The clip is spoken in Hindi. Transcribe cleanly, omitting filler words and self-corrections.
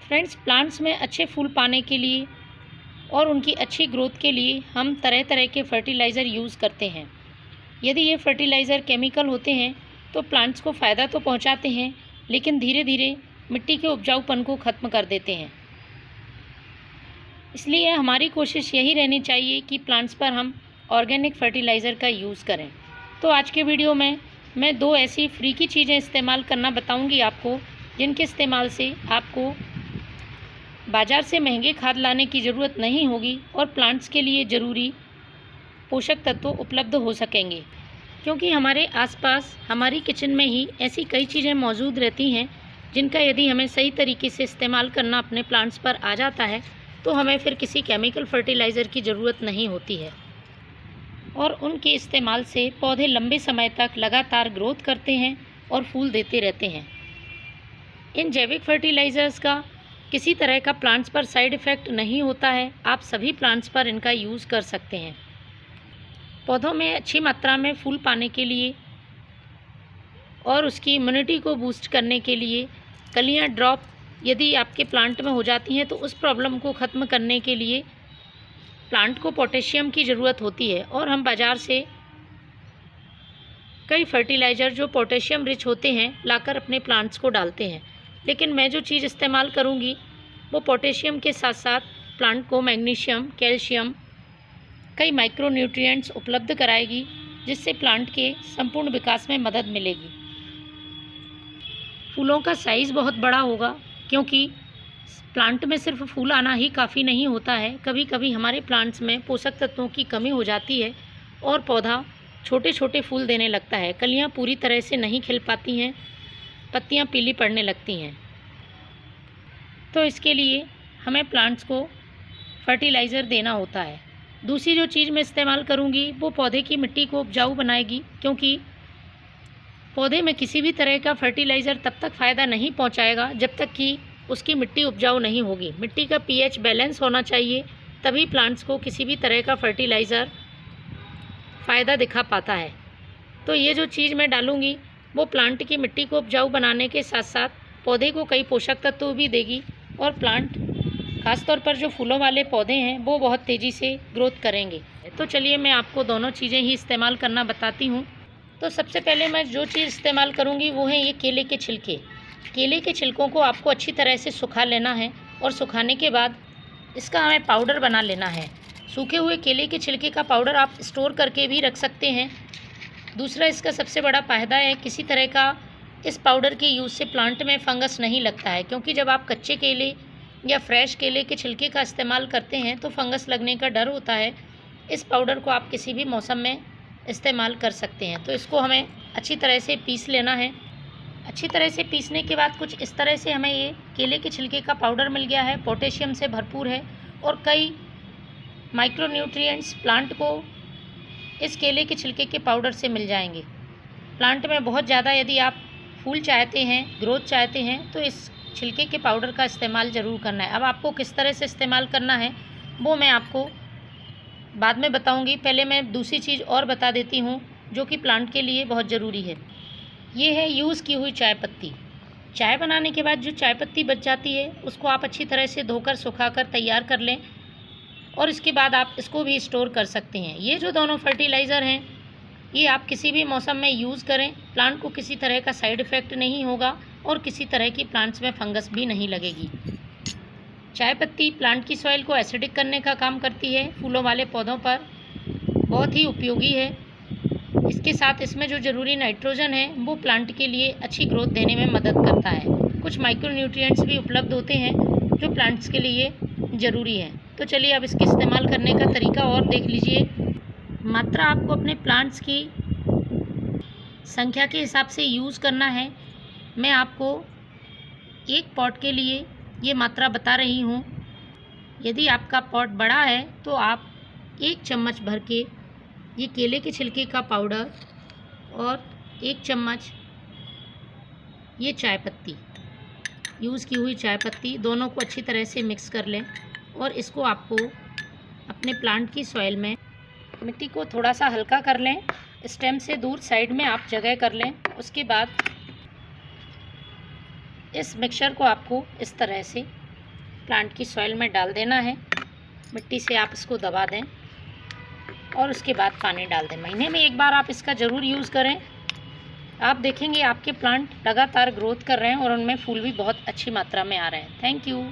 फ्रेंड्स, प्लांट्स में अच्छे फूल पाने के लिए और उनकी अच्छी ग्रोथ के लिए हम तरह तरह के फर्टिलाइज़र यूज़ करते हैं। यदि ये फर्टिलाइज़र केमिकल होते हैं तो प्लांट्स को फ़ायदा तो पहुंचाते हैं, लेकिन धीरे धीरे मिट्टी के उपजाऊपन को ख़त्म कर देते हैं। इसलिए हमारी कोशिश यही रहनी चाहिए कि प्लांट्स पर हम ऑर्गेनिक फर्टिलाइज़र का यूज़ करें। तो आज के वीडियो में मैं 2 ऐसी फ्री की चीज़ें इस्तेमाल करना बताऊंगी आपको, जिनके इस्तेमाल से आपको बाज़ार से महंगे खाद लाने की ज़रूरत नहीं होगी और प्लांट्स के लिए ज़रूरी पोषक तत्व उपलब्ध हो सकेंगे। क्योंकि हमारे आसपास हमारी किचन में ही ऐसी कई चीज़ें मौजूद रहती हैं जिनका यदि हमें सही तरीके से इस्तेमाल करना अपने प्लांट्स पर आ जाता है तो हमें फिर किसी केमिकल फर्टिलाइज़र की ज़रूरत नहीं होती है और उनके इस्तेमाल से पौधे लंबे समय तक लगातार ग्रोथ करते हैं और फूल देते रहते हैं। इन जैविक फर्टिलाइज़र्स का किसी तरह का प्लांट्स पर साइड इफ़ेक्ट नहीं होता है। आप सभी प्लांट्स पर इनका यूज़ कर सकते हैं। पौधों में अच्छी मात्रा में फूल पाने के लिए और उसकी इम्यूनिटी को बूस्ट करने के लिए कलियां ड्रॉप यदि आपके प्लांट में हो जाती हैं तो उस प्रॉब्लम को ख़त्म करने के लिए प्लांट को पोटेशियम की ज़रूरत होती है और हम बाज़ार से कई फर्टिलाइज़र जो पोटेशियम रिच होते हैं लाकर अपने प्लांट्स को डालते हैं। लेकिन मैं जो चीज़ इस्तेमाल करूँगी वो पोटेशियम के साथ साथ प्लांट को मैग्नीशियम, कैल्शियम, कई माइक्रो न्यूट्रिएंट्स उपलब्ध कराएगी, जिससे प्लांट के संपूर्ण विकास में मदद मिलेगी। फूलों का साइज़ बहुत बड़ा होगा, क्योंकि प्लांट में सिर्फ फूल आना ही काफ़ी नहीं होता है। कभी कभी हमारे प्लांट्स में पोषक तत्वों की कमी हो जाती है और पौधा छोटे छोटे फूल देने लगता है। कलियाँ पूरी तरह से नहीं खिल पाती हैं, पत्तियाँ पीली पड़ने लगती हैं। तो इसके लिए हमें प्लांट्स को फर्टिलाइज़र देना होता है। दूसरी जो चीज़ मैं इस्तेमाल करूँगी वो पौधे की मिट्टी को उपजाऊ बनाएगी, क्योंकि पौधे में किसी भी तरह का फर्टिलाइज़र तब तक फ़ायदा नहीं पहुँचाएगा जब तक कि उसकी मिट्टी उपजाऊ नहीं होगी। मिट्टी का पीएच बैलेंस होना चाहिए, तभी प्लांट्स को किसी भी तरह का फर्टिलाइज़र फ़ायदा दिखा पाता है। तो ये जो चीज़ मैं डालूँगी वो प्लांट की मिट्टी को उपजाऊ बनाने के साथ साथ पौधे को कई पोषक तत्व भी देगी और प्लांट खासतौर पर जो फूलों वाले पौधे हैं वो बहुत तेज़ी से ग्रोथ करेंगे। तो चलिए मैं आपको दोनों चीज़ें ही इस्तेमाल करना बताती हूँ। तो सबसे पहले मैं जो चीज़ इस्तेमाल करूँगी वो है ये केले के छिलके। केले के छिलकों को आपको अच्छी तरह से सुखा लेना है और सुखाने के बाद इसका हमें पाउडर बना लेना है। सूखे हुए केले के छिलके का पाउडर आप स्टोर करके भी रख सकते हैं। दूसरा, इसका सबसे बड़ा फ़ायदा है किसी तरह का इस पाउडर के यूज़ से प्लांट में फंगस नहीं लगता है, क्योंकि जब आप कच्चे केले या फ्रेश केले के छिलके का इस्तेमाल करते हैं तो फंगस लगने का डर होता है। इस पाउडर को आप किसी भी मौसम में इस्तेमाल कर सकते हैं। तो इसको हमें अच्छी तरह से पीस लेना है। अच्छी तरह से पीसने के बाद कुछ इस तरह से हमें ये केले के छिलके का पाउडर मिल गया है। पोटेशियम से भरपूर है और कई माइक्रो न्यूट्रिएंट्स प्लांट को इस केले के छिलके के पाउडर से मिल जाएंगे। प्लांट में बहुत ज़्यादा यदि आप फूल चाहते हैं, ग्रोथ चाहते हैं, तो इस छिलके के पाउडर का इस्तेमाल ज़रूर करना है। अब आपको किस तरह से इस्तेमाल करना है वो मैं आपको बाद में बताऊंगी। पहले मैं दूसरी चीज़ और बता देती हूँ जो कि प्लांट के लिए बहुत ज़रूरी है। ये है यूज़ की हुई चाय पत्ती। चाय बनाने के बाद जो चाय पत्ती बच जाती है उसको आप अच्छी तरह से धोकर सुखाकर तैयार कर लें और इसके बाद आप इसको भी स्टोर कर सकते हैं। ये जो दोनों फर्टिलाइज़र हैं ये आप किसी भी मौसम में यूज़ करें, प्लांट को किसी तरह का साइड इफ़ेक्ट नहीं होगा और किसी तरह की प्लांट्स में फंगस भी नहीं लगेगी। चाय पत्ती प्लांट की सॉइल को एसिडिक करने का काम करती है। फूलों वाले पौधों पर बहुत ही उपयोगी है। इसके साथ इसमें जो ज़रूरी नाइट्रोजन है वो प्लांट के लिए अच्छी ग्रोथ देने में मदद करता है। कुछ माइक्रो न्यूट्रिएंट्स भी उपलब्ध होते हैं जो प्लांट्स के लिए ज़रूरी है। तो चलिए अब इसके इस्तेमाल करने का तरीका और देख लीजिए। मात्रा आपको अपने प्लांट्स की संख्या के हिसाब से यूज़ करना है। मैं आपको एक पॉट के लिए ये मात्रा बता रही हूँ। यदि आपका पॉट बड़ा है तो आप 1 चम्मच भर के ये केले के छिलके का पाउडर और 1 चम्मच ये चाय पत्ती, यूज़ की हुई चाय पत्ती, दोनों को अच्छी तरह से मिक्स कर लें और इसको आपको अपने प्लांट की सॉइल में मिट्टी को थोड़ा सा हल्का कर लें, स्टेम से दूर साइड में आप जगह कर लें। उसके बाद इस मिक्सचर को आपको इस तरह से प्लांट की सॉइल में डाल देना है। मिट्टी से आप इसको दबा दें और उसके बाद पानी डाल दें। महीने में एक बार आप इसका ज़रूर यूज़ करें। आप देखेंगे आपके प्लांट लगातार ग्रोथ कर रहे हैं और उनमें फूल भी बहुत अच्छी मात्रा में आ रहे हैं। Thank you.